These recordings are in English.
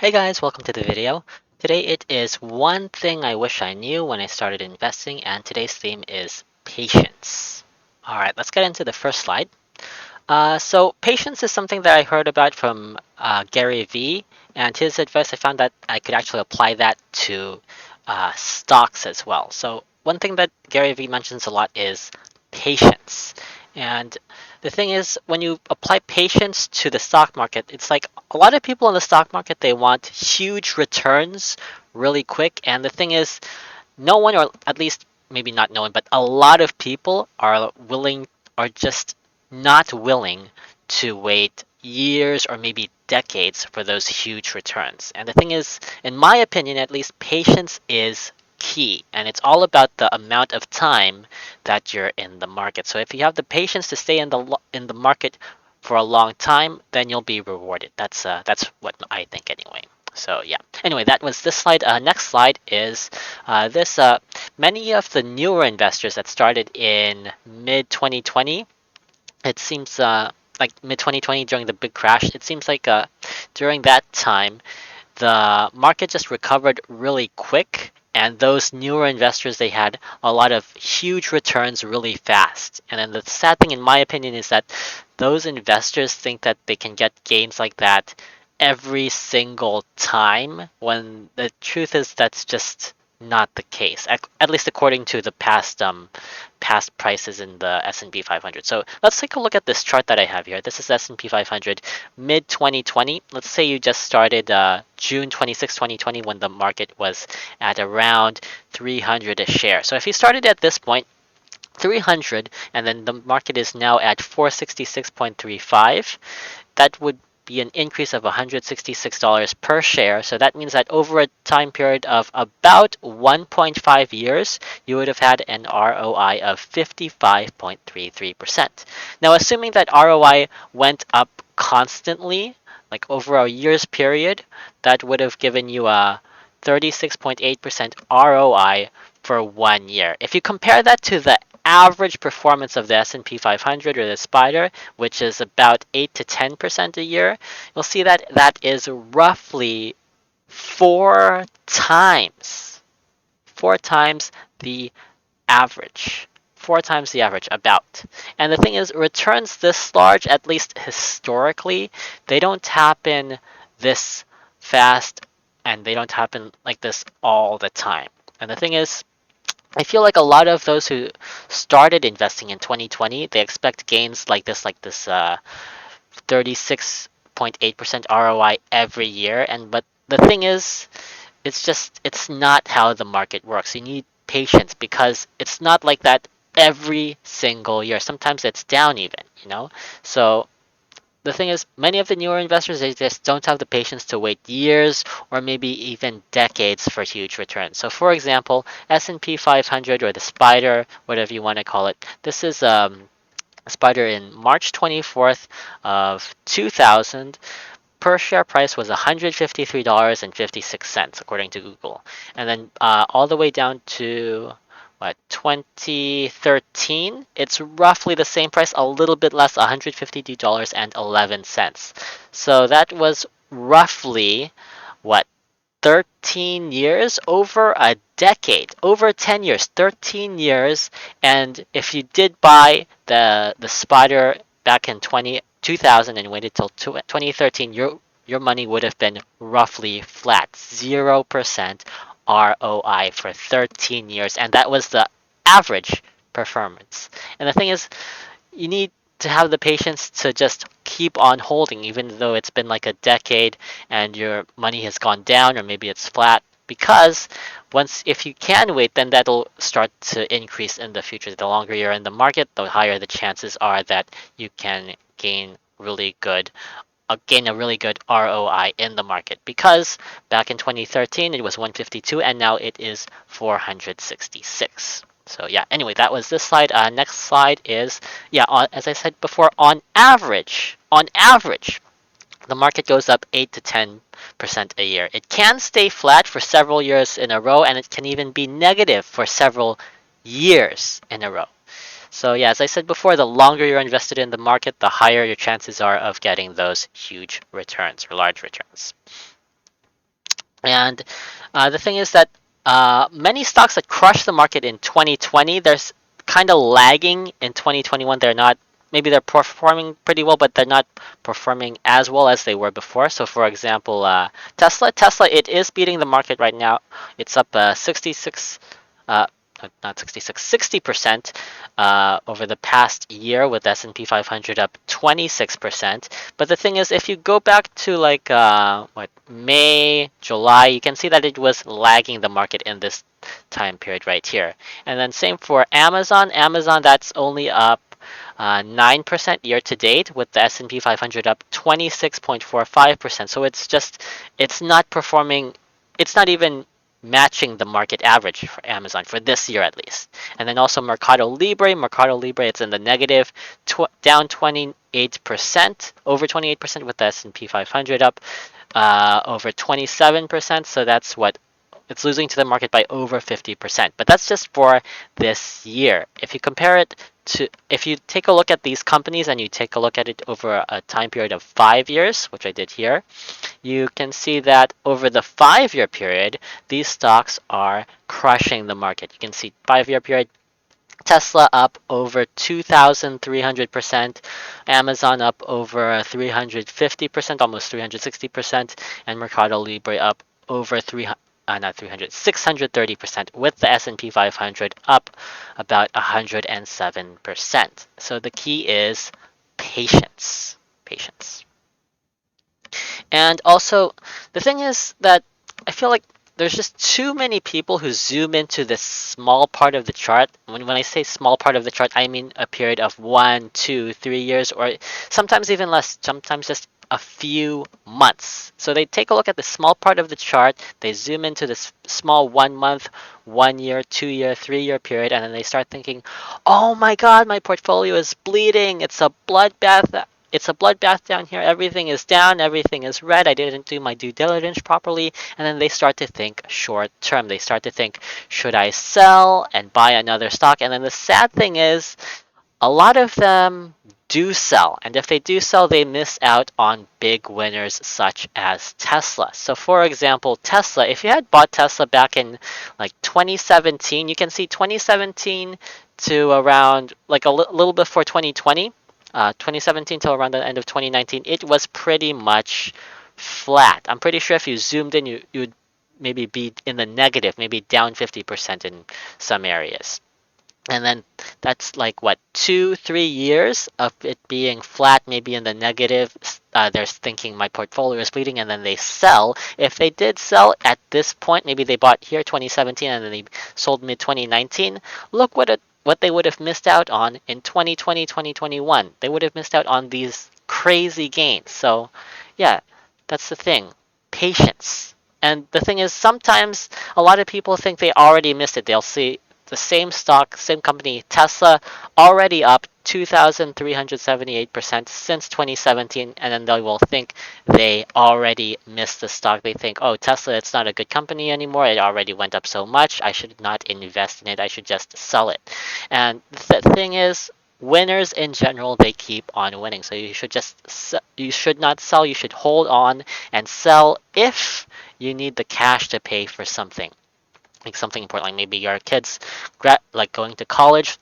Hey guys, welcome to the video. Today it is one thing I wish I knew when I started investing, and today's theme is patience. Alright, let's get into the first slide. So patience is something that I heard about from Gary Vee, and his advice, I found that I could actually apply that to stocks as well. So one thing that Gary Vee mentions a lot is patience. And the thing is, when you apply patience to the stock market, it's like a lot of people in the stock market, they want huge returns really quick. And the thing is, no one, or at least maybe not no one, but a lot of people are just not willing to wait years or maybe decades for those huge returns. And the thing is, in my opinion, at least, patience is key, and it's all about the amount of time that you're in the market. So if you have the patience to stay in the market for a long time, then you'll be rewarded. That's what I think anyway. So yeah. Anyway, that was this slide. Next slide is this. Many of the newer investors that started in mid 2020, it seems like mid 2020 during the big crash. It seems like during that time, the market just recovered really quick, and those newer investors, they had a lot of huge returns really fast. And then the sad thing, in my opinion, is that those investors think that they can get gains like that every single time, when the truth is that's just not the case, at least according to the past prices in the S&P 500. So let's take a look at this chart that I have here. This is S&P 500 mid 2020. Let's say you just started June 26, 2020, when the market was at around 300 a share. So if you started at this point, 300, and then the market is now at 466.35, that would be an increase of $166 per share. So that means that over a time period of about 1.5 years, you would have had an ROI of 55.33%. Now, assuming that ROI went up constantly, like over a year's period, that would have given you a 36.8% ROI for 1 year. If you compare that to the average performance of the S&P 500 or the SPDR, which is about 8 to 10% a year, you'll see that that is roughly four times the average. Four times the average, about. And the thing is, returns this large, at least historically, they don't happen this fast, and they don't happen like this all the time. And the thing is, I feel like a lot of those who started investing in 2020, they expect gains like this 36.8% ROI every year. But the thing is, it's not how the market works. You need patience, because it's not like that every single year. Sometimes it's down even. So the thing is, many of the newer investors, they just don't have the patience to wait years or maybe even decades for huge returns. So for example, S&P 500, or the SPDR, whatever you want to call it, this is SPDR in March 24th of 2000. Per share price was $153.56 according to Google. And then all the way down to 2013, it's roughly the same price, a little bit less, $152.11. So that was roughly what 13 years, over a decade, over 10 years, 13 years. And if you did buy the SPDR back in 2000 and waited till 2013, your money would have been roughly flat, 0% ROI for 13 years. And that was the average performance. And the thing is, you need to have the patience to just keep on holding, even though it's been like a decade and your money has gone down, or maybe it's flat. Because if you can wait, then that'll start to increase in the future. The longer you're in the market, the higher the chances are that you can gain a really good ROI in the market, because back in 2013 it was 152 and now it is 466. So yeah, anyway, that was this slide. Next slide is, as I said before, on average, the market goes up 8 to 10% a year. It can stay flat for several years in a row, and it can even be negative for several years in a row. So yeah, as I said before, the longer you're invested in the market, the higher your chances are of getting those huge returns or large returns. And the thing is that many stocks that crushed the market in 2020, they're kind of lagging in 2021. They're not, maybe they're performing pretty well, but they're not performing as well as they were before. So, for example, Tesla, it is beating the market right now. It's up 66, uh, not 66, 60% over the past year, with S&P 500 up 26%. But the thing is, if you go back to like May, July, you can see that it was lagging the market in this time period right here. And then same for Amazon. Amazon, that's only up 9% year to date, with the S&P 500 up 26.45%. So it's not performing, it's not even matching the market average for Amazon for this year at least. And then also Mercado Libre, it's in the negative, down 28%, over 28%, with the S&P 500 up over 27%. So that's what it's losing to the market by over 50%. But that's just for this year. If you compare it to, if you take a look at these companies and you take a look at it over a time period of 5 years, which I did here, you can see that over the 5 year period, these stocks are crushing the market. You can see 5 year period, Tesla up over 2,300%, Amazon up over 350%, almost 360%, and Mercado Libre up over 300, not 300, 630%, with the S&P 500 up about 107%. So the key is patience. Patience. And also, the thing is that I feel like there's just too many people who zoom into this small part of the chart. When I say small part of the chart, I mean a period of 1, 2, 3 years, or sometimes even less, sometimes just a few months. So they take a look at the small part of the chart, they zoom into this small 1 month, 1 year, 2 year, 3 year period, and then they start thinking, oh my God, my portfolio is bleeding. It's a bloodbath down here. Everything is down. Everything is red. I didn't do my due diligence properly. And then they start to think short term. They start to think, should I sell and buy another stock? And then the sad thing is, a lot of them do sell. And if they do sell, they miss out on big winners such as Tesla. So, for example, Tesla, if you had bought Tesla back in like 2017, you can see 2017 to around like a little before 2020, 2017 till around the end of 2019, it was pretty much flat. I'm pretty sure if you zoomed in, you'd maybe be in the negative, maybe down 50% in some areas. And then that's like what, 2, 3 years of it being flat, maybe in the negative. They're thinking my portfolio is bleeding, and then they sell. If they did sell at this point, maybe they bought here 2017 and then they sold mid 2019. Look what they would have missed out on in 2020, 2021. They would have missed out on these crazy gains. So, yeah, that's the thing. Patience. And the thing is, sometimes a lot of people think they already missed it. They'll see the same stock, same company, Tesla, already up 2,378% since 2017, and then they will think they already missed the stock. They think, oh, Tesla, it's not a good company anymore. It already went up so much. I should not invest in it. I should just sell it. And the thing is, winners in general, they keep on winning. So you should not sell. You should hold on and sell if you need the cash to pay for something, like something important, like maybe your kids like going to college.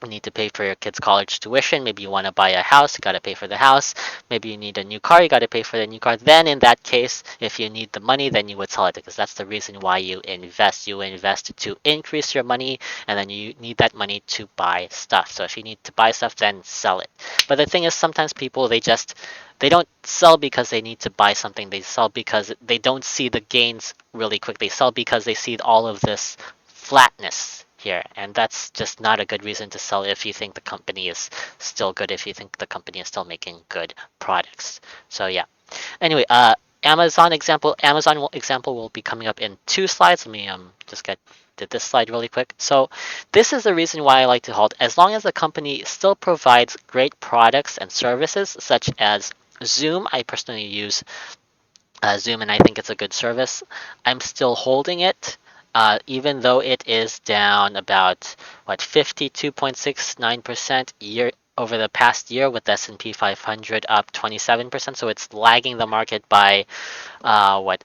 You need to pay for your kids' college tuition. Maybe you want to buy a house, you got to pay for the house. Maybe you need a new car, you got to pay for the new car. Then in that case, if you need the money, then you would sell it, because that's the reason why you invest. You invest to increase your money, and then you need that money to buy stuff. So if you need to buy stuff, then sell it. But the thing is, sometimes people, they don't sell because they need to buy something. They sell because they don't see the gains really quick. They sell because they see all of this flatness here, and that's just not a good reason to sell if you think the company is still good, if you think the company is still making good products. So yeah. Anyway, Amazon example will be coming up in 2 slides. Let me just did this slide really quick. So this is the reason why I like to hold. As long as the company still provides great products and services, such as Zoom. I personally use Zoom, and I think it's a good service. I'm still holding it, even though it is down about 52.69% year over the past year, with S&P 500 up 27%. So it's lagging the market by almost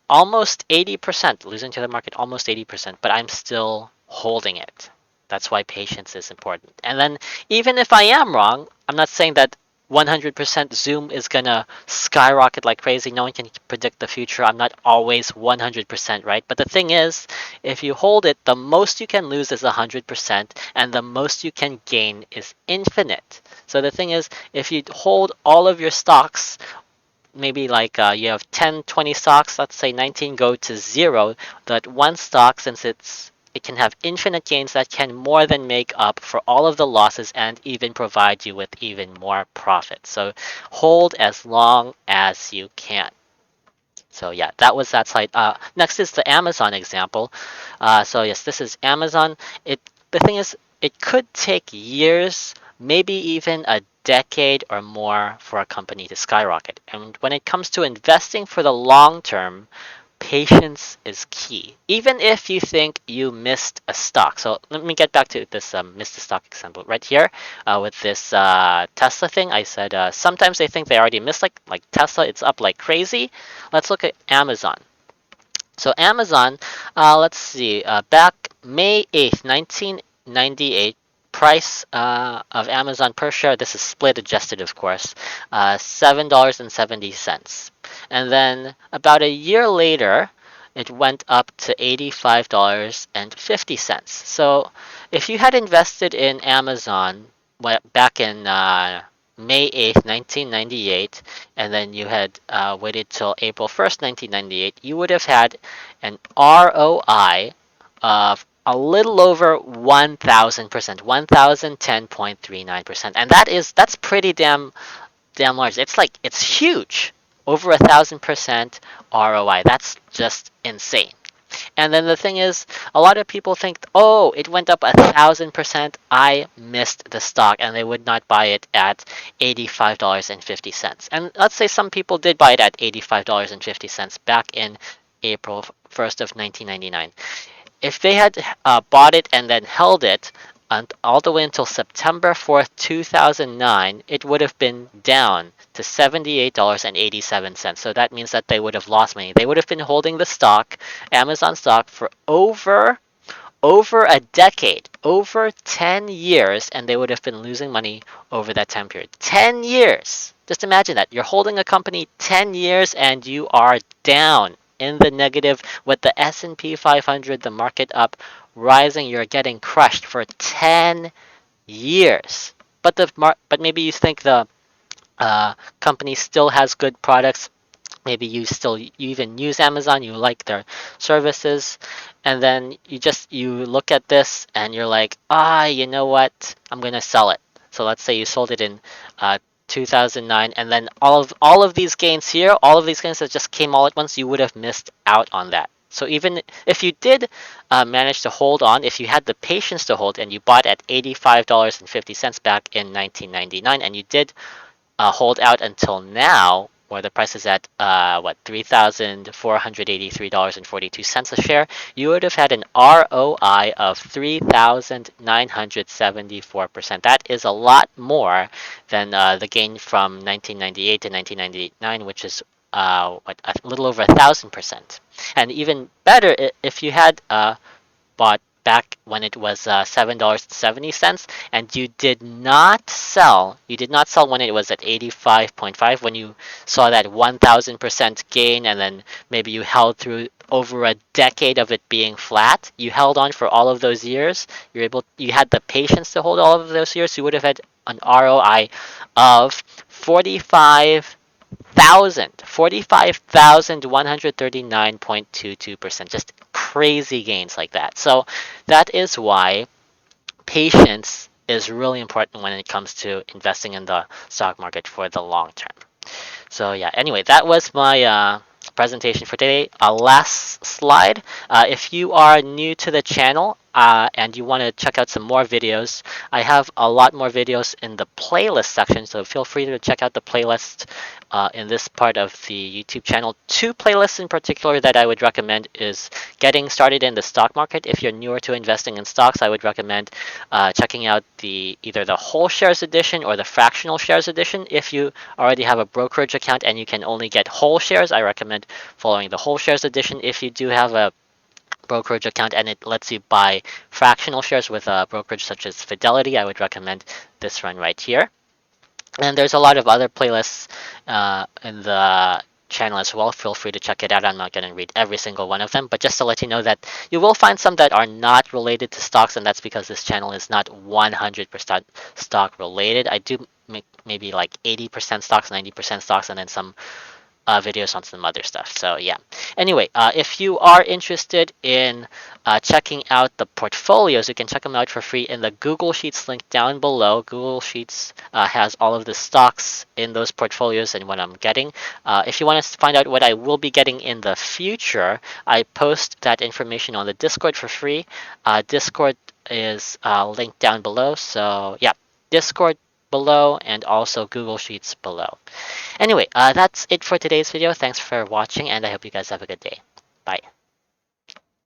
almost 80%, losing to the market almost 80%, but I'm still holding it. That's why patience is important. And then even if I am wrong, I'm not saying that 100% Zoom is gonna skyrocket like crazy. No one can predict the future. I'm not always 100% right. But the thing is, if you hold it, the most you can lose is 100%, and the most you can gain is infinite. So the thing is, if you hold all of your stocks, maybe like you have 10, 20 stocks, let's say 19 go to zero, that one stock, since it can have infinite gains, that can more than make up for all of the losses and even provide you with even more profit. So hold as long as you can. So yeah, that was that site. Next is the Amazon example. So yes, this is Amazon. The thing is, it could take years, maybe even a decade or more for a company to skyrocket. And when it comes to investing for the long term, patience is key. Even if you think you missed a stock. So let me get back to this missed a stock example right here with this Tesla thing. I said sometimes they think they already missed like Tesla. It's up like crazy. Let's look at Amazon. So Amazon, let's see, back May 8th, 1998, price of Amazon per share, this is split adjusted, of course, $7.70. And then about a year later, it went up to $85.50. So if you had invested in Amazon back in May 8th, 1998, and then you had waited till April 1st, 1998, you would have had an ROI of a little over 1,000%, 1,010.39%, and that's pretty damn large. It's huge, over 1,000% ROI. That's just insane. And then the thing is, a lot of people think, oh, it went up 1,000%. I missed the stock, and they would not buy it at $85.50. And let's say some people did buy it at $85.50 back in April 1st of 1999. If they had bought it and then held it all the way until September 4th, 2009, it would have been down to $78.87. So that means that they would have lost money. They would have been holding the stock, Amazon stock, for over a decade, over 10 years, and they would have been losing money over that time period. 10 years! Just imagine that. You're holding a company 10 years and you are down in the negative with the S&P 500, the market up, rising. You're getting crushed for 10 years. But maybe you think the company still has good products. Maybe you even use Amazon, you like their services, and then you look at this and you're like, you know what, I'm gonna sell it. So let's say you sold it in 2009, and then all of these gains here, all of these gains that just came all at once, you would have missed out on that. So even if you did manage to hold on, if you had the patience to hold, and you bought at $85.50 back in 1999, and you did hold out until now, where the price is at $3,483.42 a share, you would have had an ROI of 3,974%. That is a lot more than the gain from 1998 to 1999, which is a little over 1,000%. And even better, if you had bought back when it was $7.70, and you did not sell when it was at 85.5, when you saw that 1,000% gain, and then maybe you held through over a decade of it being flat. You held on for all of those years. You had the patience to hold all of those years. You would have had an ROI of 45,139.22%. Just crazy gains like that. So that is why patience is really important when it comes to investing in the stock market for the long term. So yeah, anyway, that was my presentation for today. Last slide. If you are new to the channel, and you want to check out some more videos, I have a lot more videos in the playlist section, so feel free to check out the playlist in this part of the YouTube channel. Two playlists in particular that I would recommend is getting started in the stock market. If you're newer to investing in stocks, I would recommend checking out either the whole shares edition or the fractional shares edition. If you already have a brokerage account and you can only get whole shares, I recommend following the whole shares edition. If you do have a brokerage account and it lets you buy fractional shares with a brokerage such as Fidelity, I would recommend this one right here. And there's a lot of other playlists in the channel as well. Feel free to check it out. I'm not going to read every single one of them, but just to let you know that you will find some that are not related to stocks, and that's because this channel is not 100% stock related. I do make maybe like 80% stocks, 90% stocks, and then some videos on some other stuff. So yeah. Anyway, if you are interested in checking out the portfolios, you can check them out for free in the Google Sheets link down below. Google Sheets has all of the stocks in those portfolios and what I'm getting. If you want to find out what I will be getting in the future, I post that information on the Discord for free. Discord is linked down below. So yeah, Discord below and also Google Sheets below. Anyway, that's it for today's video. Thanks for watching, and I hope you guys have a good day. Bye.